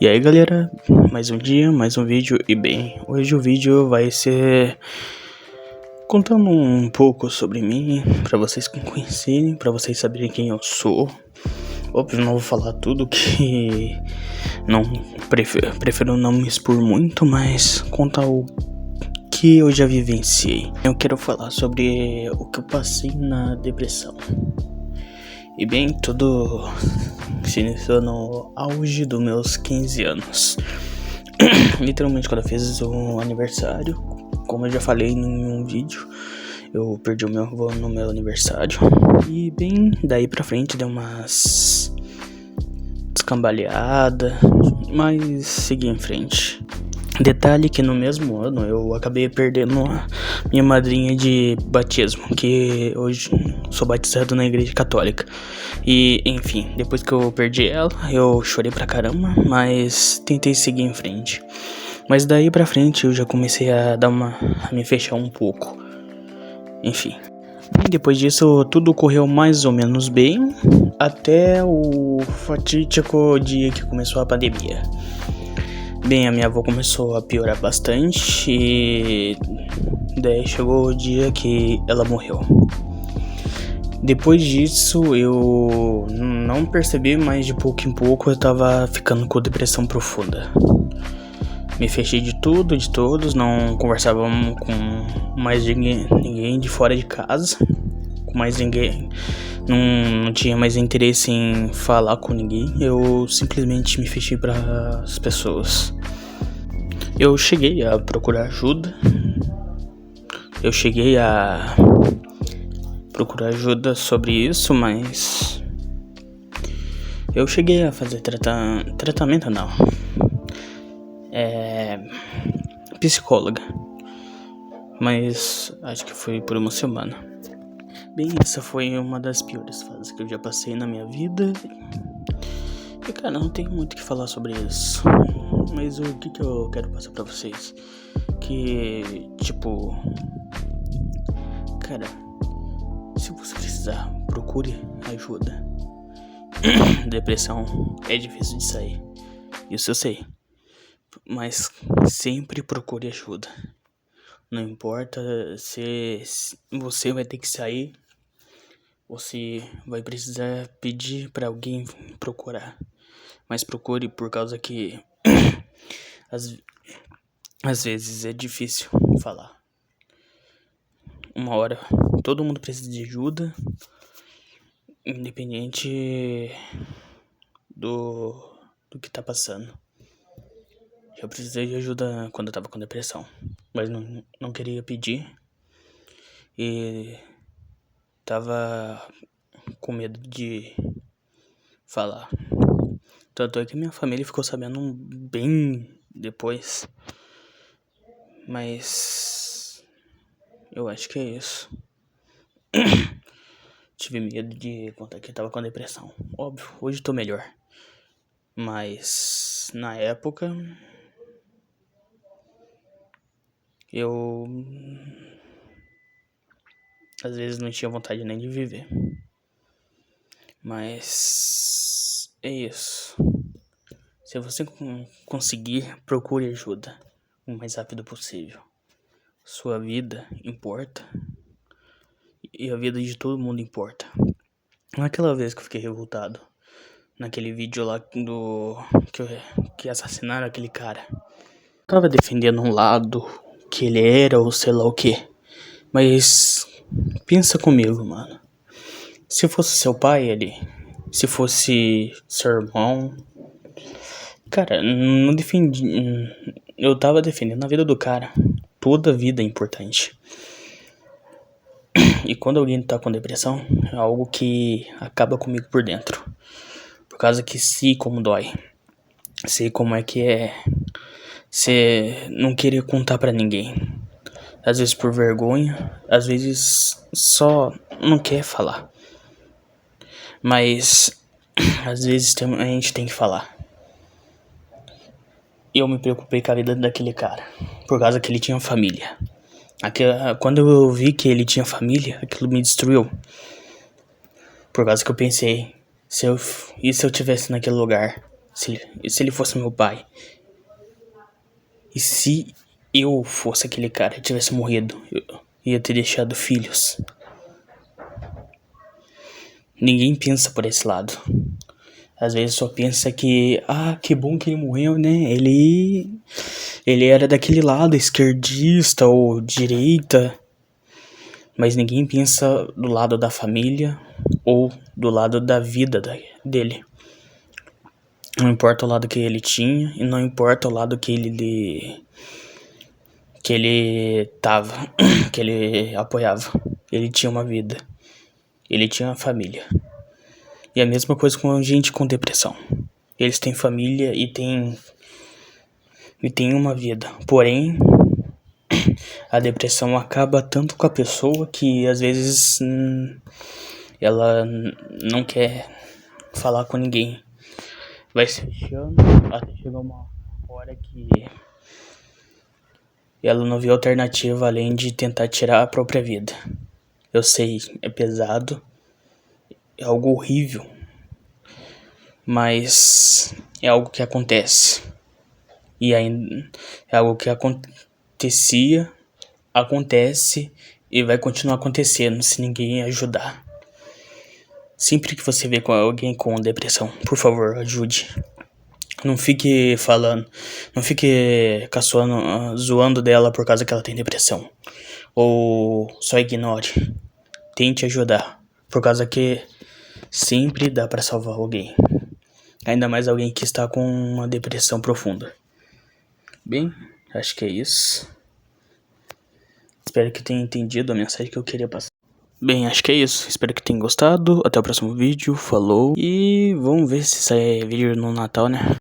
E aí galera, mais um dia, mais um vídeo. E bem, hoje o vídeo vai ser contando um pouco sobre mim, pra vocês conhecerem, pra vocês saberem quem eu sou. Óbvio, não vou falar tudo que não prefiro não me expor muito, mas contar o que eu já vivenciei. Eu quero falar sobre o que eu passei na depressão. E bem, tudo se iniciou no auge dos meus 15 anos. Literalmente quando eu fiz o aniversário, como eu já falei em um vídeo, eu perdi o meu avô no meu aniversário. E bem, daí pra frente deu umas descambaleadas, mas segui em frente. Detalhe que no mesmo ano eu acabei perdendo a minha madrinha de batismo, que hoje sou batizado na igreja católica. E enfim, depois que eu perdi ela, eu chorei pra caramba, mas tentei seguir em frente. Mas daí pra frente eu já comecei a me fechar um pouco. Enfim. E depois disso tudo correu mais ou menos bem, até o fatídico dia que começou a pandemia. Bem, a minha avó começou a piorar bastante e daí chegou o dia que ela morreu. Depois disso eu não percebi, mas de pouco em pouco eu tava ficando com depressão profunda. Me fechei de tudo, de todos, não conversava com mais ninguém de fora de casa, com mais ninguém, não tinha mais interesse em falar com ninguém, eu simplesmente me fechei para as pessoas. Eu cheguei a procurar ajuda, sobre isso, mas eu cheguei a fazer tratamento não, psicóloga, mas acho que foi por uma semana. Bem, essa foi uma das piores fases que eu já passei na minha vida. E cara, não tem muito o que falar sobre isso. Mas o que eu quero passar pra vocês? Que, tipo, cara, se você precisar, procure ajuda. Depressão é difícil de sair, isso eu sei. Mas sempre procure ajuda. Não importa se você vai ter que sair, você vai precisar pedir pra alguém procurar. Mas procure, por causa que às vezes é difícil falar. Uma hora todo mundo precisa de ajuda, independente do que tá passando. Eu precisei de ajuda quando eu tava com depressão, mas não queria pedir e tava com medo de falar. Tanto é que minha família ficou sabendo bem depois. Mas eu acho que é isso. Tive medo de contar que eu tava com depressão. Óbvio, hoje tô melhor. Mas na época eu às vezes não tinha vontade nem de viver. Mas é isso. Se você conseguir, procure ajuda o mais rápido possível. Sua vida importa. E a vida de todo mundo importa. Naquela vez que eu fiquei revoltado, naquele vídeo lá que assassinaram aquele cara, tava defendendo um lado, que ele era ou sei lá o que. Mas pensa comigo, mano. Se fosse seu pai ali, se fosse seu irmão, cara, não defendi. Eu tava defendendo a vida do cara. Toda vida é importante. E quando alguém tá com depressão, é algo que acaba comigo por dentro. Por causa que sei como dói. Sei como é que é você não querer contar pra ninguém. Às vezes por vergonha, às vezes só não quer falar. Mas às vezes a gente tem que falar. Eu me preocupei com a vida daquele cara, por causa que ele tinha família. Quando eu vi que ele tinha família, aquilo me destruiu. Por causa que eu pensei, e se eu tivesse naquele lugar? Se ele fosse meu pai. E se eu fosse aquele cara e tivesse morrido, eu ia ter deixado filhos. Ninguém pensa por esse lado. Às vezes só pensa que, que bom que ele morreu, né? Ele era daquele lado, esquerdista ou direita. Mas ninguém pensa do lado da família ou do lado da vida dele. Não importa o lado que ele tinha e não importa o lado que ele tava, que ele apoiava. Ele tinha uma vida. Ele tinha uma família. E a mesma coisa com gente com depressão. Eles têm família e têm uma vida. Porém, a depressão acaba tanto com a pessoa que às vezes ela não quer falar com ninguém. Vai se fechando até chegar uma hora que ela não vê alternativa além de tentar tirar a própria vida. Eu sei, é pesado, é algo horrível, mas é algo que acontece. E ainda é algo que acontecia, acontece e vai continuar acontecendo se ninguém ajudar. Sempre que você vê com alguém com depressão, por favor, ajude. Não fique falando, não fique caçoando, zoando dela por causa que ela tem depressão. Ou só ignore. Tente ajudar, por causa que sempre dá pra salvar alguém. Ainda mais alguém que está com uma depressão profunda. Bem, acho que é isso. Espero que tenha entendido a mensagem que eu queria passar. Bem, acho que é isso. Espero que tenha gostado. Até o próximo vídeo. Falou. E vamos ver se sai vídeo no Natal, né?